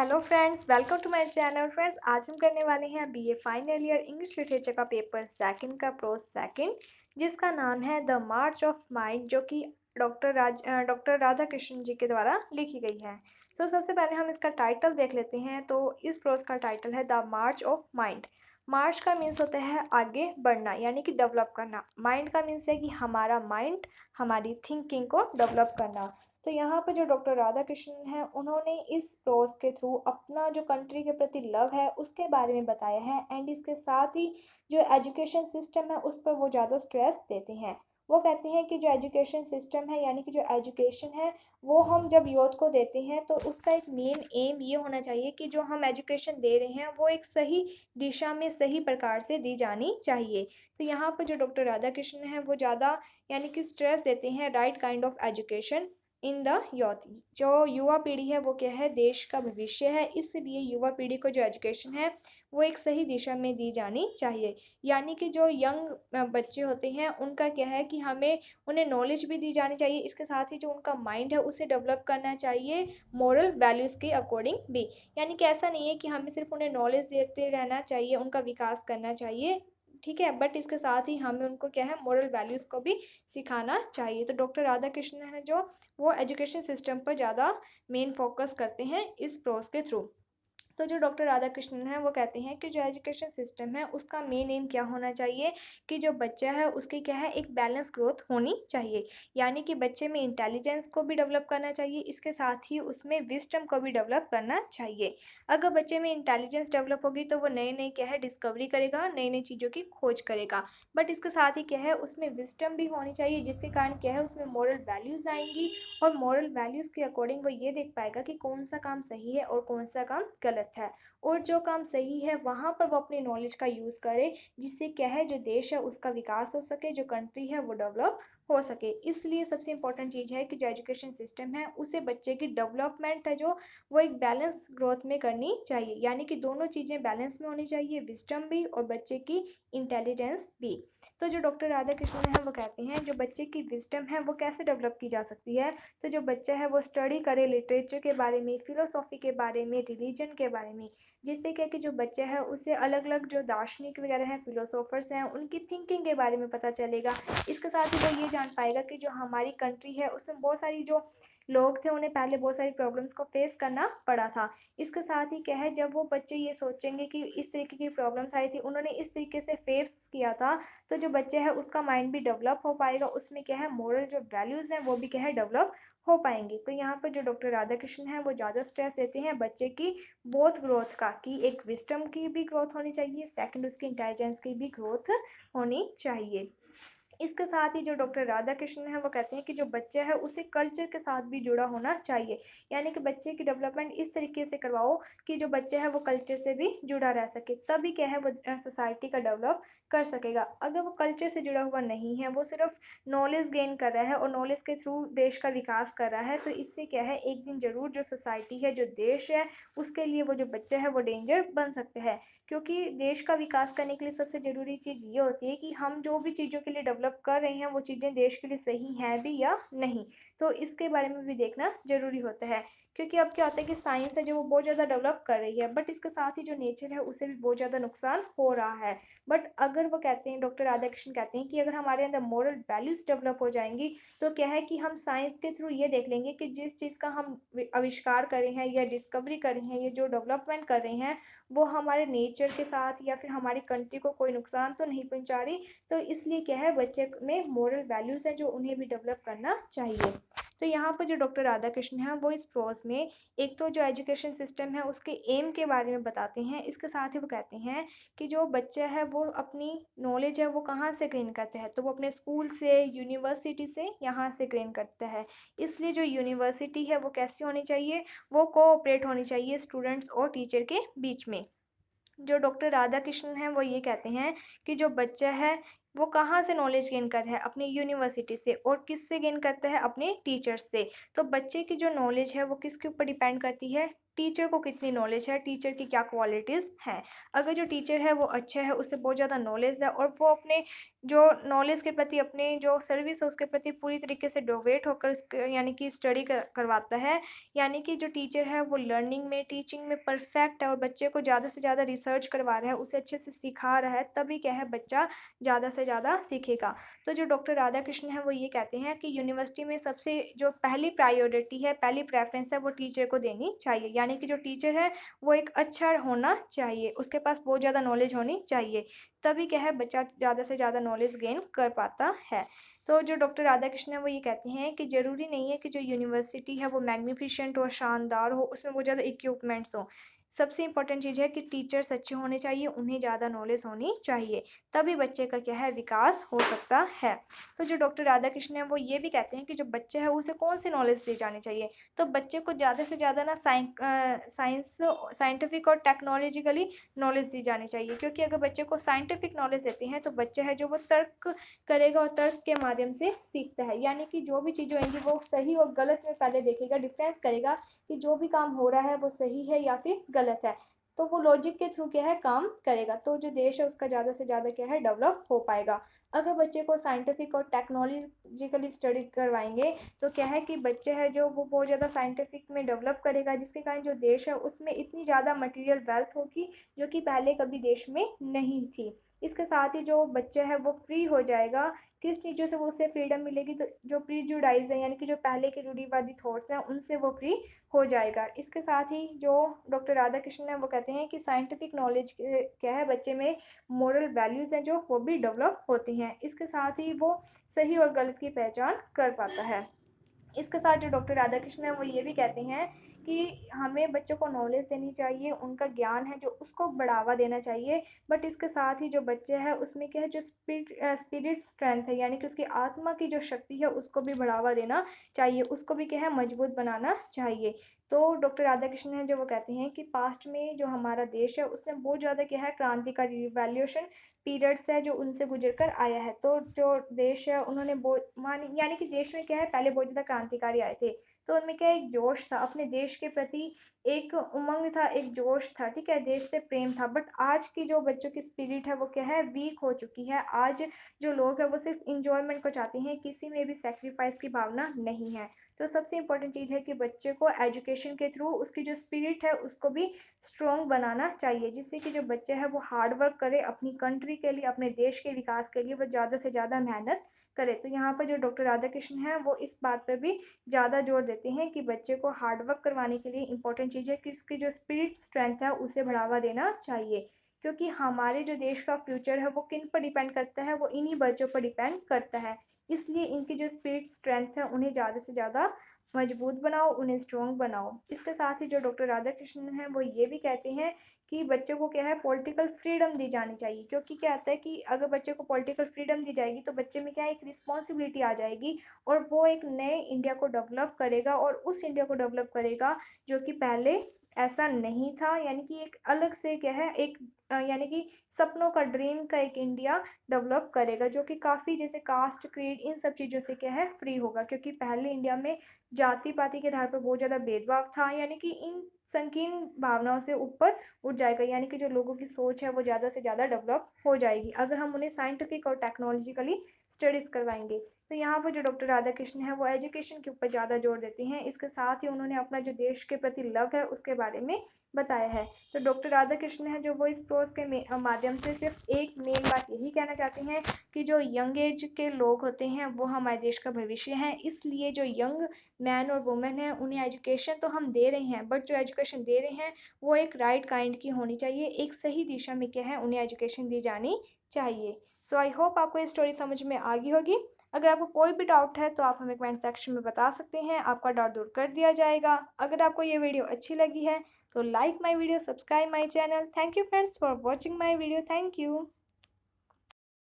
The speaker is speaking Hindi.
Hello friends, welcome to my channel. Friends, आज हम करने वाले हैं BA final year English literature का पेपर सेकंड का प्रोज सेकंड, जिसका नाम है द मार्च ऑफ माइंड, जो कि डॉक्टर राधा कृष्णन जी के द्वारा लिखी गई है। तो सबसे पहले हम इसका टाइटल देख लेते हैं। तो इस प्रोज का टाइटल है द मार्च ऑफ माइंड। मार्च का मीन्स होता है आगे बढ़ना, यानी कि डेवलप करना। माइंड का मीन्स है कि हमारा माइंड, हमारी थिंकिंग को डेवलप करना। तो यहाँ पर जो डॉक्टर राधा कृष्णन है, उन्होंने इस प्रोज के थ्रू अपना जो कंट्री के प्रति लव है उसके बारे में बताया है। एंड इसके साथ ही जो एजुकेशन सिस्टम है उस पर वो ज़्यादा स्ट्रेस देते हैं। वो कहते हैं कि जो एजुकेशन सिस्टम है, यानी कि जो एजुकेशन है, वो हम जब यूथ को देते हैं तो उसका एक मेन एम ये होना चाहिए कि जो हम एजुकेशन दे रहे हैं वो एक सही दिशा में, सही प्रकार से दी जानी चाहिए। तो यहाँ पर जो डॉक्टर राधा कृष्णन है वो ज़्यादा यानी कि स्ट्रेस देते हैं right kind of education in the youth. जो युवा पीढ़ी है वो क्या है, देश का भविष्य है। इसलिए युवा पीढ़ी को जो एजुकेशन है वो एक सही दिशा में दी जानी चाहिए। यानी कि जो यंग बच्चे होते हैं उनका क्या है कि हमें उन्हें नॉलेज भी दी जानी चाहिए। इसके साथ ही जो उनका माइंड है उसे डेवलप करना चाहिए मॉरल वैल्यूज़ के अकॉर्डिंग भी। यानी कि ऐसा नहीं है कि हमें सिर्फ उन्हें नॉलेज देते रहना चाहिए, उनका विकास करना चाहिए, ठीक है, बट इसके साथ ही हमें उनको क्या है, मोरल वैल्यूज़ को भी सिखाना चाहिए। तो डॉक्टर राधा कृष्णन है जो वो एजुकेशन सिस्टम पर ज़्यादा मेन फोकस करते हैं इस प्रोज के थ्रू। तो जो डॉक्टर राधा कृष्णन है वो कहते हैं कि जो एजुकेशन सिस्टम है उसका मेन एम क्या होना चाहिए कि जो बच्चा है उसकी क्या है, एक बैलेंस ग्रोथ होनी चाहिए। यानी कि बच्चे में इंटेलिजेंस को भी डेवलप करना चाहिए, इसके साथ ही उसमें विजडम को भी डेवलप करना चाहिए। अगर बच्चे में इंटेलिजेंस डेवलप होगी तो वो नई नई क्या है, डिस्कवरी करेगा, नई नई चीज़ों की खोज करेगा। बट इसके साथ ही क्या है, उसमें विजडम भी होनी चाहिए, जिसके कारण क्या है, उसमें मॉरल वैल्यूज़ आएंगी। और मॉरल वैल्यूज़ के अकॉर्डिंग वो ये देख पाएगा कि कौन सा काम सही है और कौन सा काम गलत है। और जो काम सही है वहाँ पर वो अपनी नॉलेज का यूज़ करे, जिससे क्या है, जो देश है उसका विकास हो सके, जो कंट्री है वो डेवलप हो सके। इसलिए सबसे इंपॉर्टेंट चीज़ है कि जो एजुकेशन सिस्टम है उसे बच्चे की डेवलपमेंट है जो वो एक बैलेंस ग्रोथ में करनी चाहिए। यानी कि दोनों चीज़ें बैलेंस में होनी चाहिए, विजडम भी और बच्चे की इंटेलिजेंस भी। तो जो डॉक्टर राधा कृष्णन है वो कहते हैं जो बच्चे की विजडम है वो कैसे डेवलप की जा सकती है। तो जो बच्चा है वो स्टडी करे लिटरेचर के बारे में, फिलोसॉफी के बारे में, रिलीजन के बारे में, जिससे क्या कि जो बच्चा है उसे अलग अलग जो दार्शनिक वगैरह हैं, फिलोसोफर्स हैं, उनकी थिंकिंग के बारे में पता चलेगा। इसके साथ ही वो ये जान पाएगा कि जो हमारी कंट्री है उसमें बहुत सारी जो लोग थे उन्हें पहले बहुत सारी प्रॉब्लम्स को फेस करना पड़ा था। इसके साथ ही क्या है, जब वो बच्चे ये सोचेंगे कि इस तरीके की प्रॉब्लम्स आई थी, उन्होंने इस तरीके से फेस किया था, तो जो बच्चे है उसका माइंड भी डेवलप हो पाएगा। उसमें क्या है, मोरल जो वैल्यूज़ हैं वो भी क्या है, डेवलप हो पाएंगे। तो यहाँ पर जो डॉक्टर राधा कृष्णन है वो ज़्यादा स्ट्रेस देते हैं बच्चे की बोथ ग्रोथ का, कि एक विजडम की भी ग्रोथ होनी चाहिए, सेकंड उसकी इंटेलिजेंस की भी ग्रोथ होनी चाहिए। इसके साथ ही जो डॉक्टर राधा कृष्णन है वो कहते हैं कि जो बच्चा है उसे कल्चर के साथ भी जुड़ा होना चाहिए। यानी कि बच्चे की डेवलपमेंट इस तरीके से करवाओ कि जो बच्चा है वो कल्चर से भी जुड़ा रह सके, तभी क्या है वो सोसाइटी का डेवलप कर सकेगा। अगर वो कल्चर से जुड़ा हुआ नहीं है, वो सिर्फ नॉलेज गेन कर रहा है और नॉलेज के थ्रू देश का विकास कर रहा है, तो इससे क्या है, एक दिन ज़रूर जो सोसाइटी है, जो देश है, उसके लिए वो जो बच्चा है वो डेंजर बन सकते हैं। क्योंकि देश का विकास करने के लिए सबसे ज़रूरी चीज़ ये होती है कि हम जो भी चीज़ों के लिए डेवलप कर रहे हैं वो चीज़ें देश के लिए सही हैं भी या नहीं। तो इसके बारे में भी देखना ज़रूरी होता है। क्योंकि अब क्या होता है कि साइंस है जो वो बहुत ज़्यादा डेवलप कर रही है, बट इसके साथ ही जो नेचर है उसे भी बहुत ज़्यादा नुकसान हो रहा है। बट अगर वो कहते हैं, डॉक्टर राधा कृष्ण कहते हैं कि अगर हमारे अंदर मॉरल वैल्यूज़ डेवलप हो जाएंगी, तो क्या है कि हम साइंस के थ्रू ये देख लेंगे कि जिस चीज़ का हम आविष्कार कर रहे हैं या डिस्कवरी कर रहे हैं, ये जो डेवलपमेंट कर रहे हैं, वो हमारे नेचर के साथ या फिर हमारी कंट्री को कोई नुकसान तो नहीं पहुंचा रही। तो इसलिए क्या है, बच्चे में मोरल वैल्यूज़ हैं जो उन्हें भी डेवलप करना चाहिए। तो यहाँ पर जो डॉक्टर राधा कृष्ण हैं वो इस प्रोज में एक तो जो एजुकेशन सिस्टम है उसके एम के बारे में बताते हैं। इसके साथ ही वो कहते हैं कि जो बच्चा है वो अपनी नॉलेज है वो कहाँ से गेन करता है, तो वो अपने स्कूल से, यूनिवर्सिटी से, यहाँ से गेन करता है। इसलिए जो यूनिवर्सिटी है वो कैसी होनी चाहिए, वो कोऑपरेट होनी चाहिए स्टूडेंट्स और टीचर के बीच में। जो डॉक्टर राधा कृष्णन हैं वो ये कहते हैं कि जो बच्चा है वो कहाँ से नॉलेज गेन कर रहा है, अपनी यूनिवर्सिटी से, और किससे गेन करता है, अपने टीचर्स से। तो बच्चे की जो नॉलेज है वो किसके ऊपर डिपेंड करती है, टीचर को कितनी नॉलेज है, टीचर की क्या क्वालिटीज़ हैं। अगर जो टीचर है वो अच्छा है, उसे बहुत ज़्यादा नॉलेज है और वो अपने जो नॉलेज के प्रति, अपने जो सर्विस है उसके प्रति पूरी तरीके से डिवोट होकर यानी कि स्टडी करवाता है, यानी कि जो टीचर है वो लर्निंग में, टीचिंग में परफेक्ट है और बच्चे को ज़्यादा से ज़्यादा रिसर्च करवा रहा है, उसे अच्छे से सिखा रहा है, तभी क्या है बच्चा ज़्यादा से ज़्यादा सीखेगा। तो जो डॉक्टर राधा कृष्ण है वो ये कहते हैं कि यूनिवर्सिटी में सबसे जो पहली प्रायोरिटी है, पहली प्रेफरेंस है वो टीचर को देनी चाहिए, यानी कि जो टीचर है वो एक अच्छा होना चाहिए, उसके पास बहुत ज़्यादा नॉलेज होनी चाहिए, तभी क्या है बच्चा ज़्यादा से ज़्यादा नॉलेज गेन कर पाता है। तो जो डॉक्टर राधा कृष्ण है वो ये कहते हैं कि ज़रूरी नहीं है कि जो यूनिवर्सिटी है वो मैग्निफिसेंट हो, शानदार हो, उसमें बहुत ज़्यादा इक्विपमेंट्स हो। सबसे इम्पोर्टेंट चीज़ है कि टीचर्स अच्छे होने चाहिए, उन्हें ज़्यादा नॉलेज होनी चाहिए, तभी बच्चे का क्या है विकास हो सकता है। तो जो डॉक्टर राधा कृष्ण है वो ये भी कहते हैं कि जो बच्चा है उसे कौन सी नॉलेज दी जानी चाहिए। तो बच्चे को ज़्यादा से ज़्यादा ना साइंटिफिक और टेक्नोलॉजिकली नॉलेज दी जानी चाहिए, क्योंकि अगर बच्चे को साइंटिफिक नॉलेज देते हैं तो बच्चा है जो वो तर्क करेगा और तर्क के माध्यम से सीखता है, यानी कि जो भी चीज़ें होंगी वो सही और गलत में पहले देखेगा, डिफरेंस करेगा कि जो भी काम हो रहा है वो सही है या फिर गलत है, तो वो लॉजिक के थ्रू क्या है काम करेगा, तो जो देश है उसका ज़्यादा से ज़्यादा क्या है डेवलप हो पाएगा। अगर बच्चे को साइंटिफिक और टेक्नोलॉजिकली स्टडी करवाएंगे तो क्या है कि बच्चे है जो वो बहुत ज़्यादा साइंटिफिक में डेवलप करेगा, जिसके कारण जो देश है उसमें इतनी ज़्यादा मटेरियल वेल्थ होगी जो कि पहले कभी देश में नहीं थी। इसके साथ ही जो बच्चा है वो फ्री हो जाएगा, किस चीज़ों से वो उसे फ्रीडम मिलेगी, तो जो प्रीजुडाइज है यानी कि जो पहले के रूढ़िवादी थॉट्स हैं उनसे वो फ्री हो जाएगा। इसके साथ ही जो डॉक्टर राधा कृष्ण है वो कहते हैं कि साइंटिफिक नॉलेज क्या है बच्चे में मोरल वैल्यूज़ हैं जो वो भी डेवलप होती हैं, इसके साथ ही वो सही और गलत की पहचान कर पाता है। इसके साथ जो डॉक्टर राधा कृष्ण है वो ये भी कहते हैं कि हमें बच्चों को नॉलेज देनी चाहिए, उनका ज्ञान है जो उसको बढ़ावा देना चाहिए, बट इसके साथ ही जो बच्चे हैं उसमें क्या है जो स्पिरिट स्ट्रेंथ है यानी कि उसकी आत्मा की जो शक्ति है उसको भी बढ़ावा देना चाहिए, उसको भी क्या है मजबूत बनाना चाहिए। तो डॉक्टर राधा कृष्ण है जो वो कहते हैं कि पास्ट में जो हमारा देश है उसमें बहुत ज़्यादा क्या है क्रांतिकारी रिवॉल्यूशन पीरियड्स है जो उनसे गुजर कर आया है, तो जो देश है उन्होंने बहुत मान यानी कि देश में क्या है पहले बहुत ज़्यादा क्रांतिकारी आए थे, तो उनमें क्या एक जोश था अपने देश के प्रति, एक उमंग था, एक जोश था, ठीक है, देश से प्रेम था, बट आज की जो बच्चों की स्पिरिट है वो क्या है वीक हो चुकी है। आज जो लोग हैं वो सिर्फ इंजॉयमेंट को चाहते हैं, किसी में भी सेक्रीफाइस की भावना नहीं है। तो सबसे इम्पोर्टेंट चीज़ है कि बच्चे को एजुकेशन के थ्रू उसकी जो स्पिरिट है उसको भी स्ट्रॉन्ग बनाना चाहिए, जिससे कि जो बच्चे हैं वो हार्ड वर्क करे अपनी कंट्री के लिए, अपने देश के विकास के लिए वो ज़्यादा से ज़्यादा मेहनत करे। तो यहाँ पर जो डॉक्टर राधा कृष्ण है वो इस बात पर भी ज़्यादा जोर देते हैं कि बच्चे को हार्ड वर्क करवाने के लिए इंपॉर्टेंट चीज़ है कि उसकी जो स्पिरिट स्ट्रेंथ है उसे बढ़ावा देना चाहिए, क्योंकि हमारे जो देश का फ्यूचर है वो किन पर डिपेंड करता है, वो इन्हीं बच्चों पर डिपेंड करता है, इसलिए इनकी जो स्पिरिट स्ट्रेंथ है उन्हें ज़्यादा से ज़्यादा मजबूत बनाओ, उन्हें स्ट्रॉन्ग बनाओ। इसके साथ ही जो डॉक्टर राधा कृष्णन हैं वो ये भी कहते हैं कि बच्चों को क्या है पॉलिटिकल फ्रीडम दी जानी चाहिए, क्योंकि क्या आता है कि अगर बच्चे को पॉलिटिकल फ्रीडम दी जाएगी तो बच्चे में क्या है एक रिस्पॉन्सिबिलिटी आ जाएगी और वो एक नए इंडिया को डेवलप करेगा और उस इंडिया को डेवलप करेगा जो कि पहले ऐसा नहीं था, यानी कि एक अलग से क्या है एक यानी कि सपनों का ड्रीम का एक इंडिया डेवलप करेगा जो कि काफ़ी जैसे कास्ट क्रीड इन सब चीज़ों से क्या है फ्री होगा, क्योंकि पहले इंडिया में जाति पाति के आधार पर बहुत ज़्यादा भेदभाव था, यानी कि इन संकीर्ण भावनाओं से ऊपर उठ जाएगा, यानी कि जो लोगों की सोच है वो ज़्यादा से ज़्यादा डेवलप हो जाएगी अगर हम उन्हें साइंटिफिक और टेक्नोलॉजिकली स्टडीज़ करवाएंगे। तो यहाँ पर जो डॉक्टर राधा कृष्ण है वो एजुकेशन के ऊपर ज़्यादा जोर देते हैं, इसके साथ ही उन्होंने अपना जो देश के प्रति लव है उसके बारे में बताया है। तो डॉक्टर राधा कृष्ण है जो वो इस प्रोज के माध्यम से सिर्फ एक मेन बात यही कहना चाहते हैं कि जो यंग एज के लोग होते हैं वो हमारे देश का भविष्य है, इसलिए जो यंग मैन और वुमेन है उन्हें एजुकेशन तो हम दे रहे हैं, बट जो एजुकेशन दे रहे हैं वो एक राइट काइंड की होनी चाहिए, एक सही दिशा में क्या है उन्हें एजुकेशन दी जानी चाहिए। सो आई होप आपको ये स्टोरी समझ में आ गई होगी। अगर आपको कोई भी डाउट है तो आप हमें कमेंट सेक्शन में बता सकते हैं, आपका डाउट दूर कर दिया जाएगा। अगर आपको ये वीडियो अच्छी लगी है तो like my video, subscribe my channel. Thank you friends for watching my video. Thank you.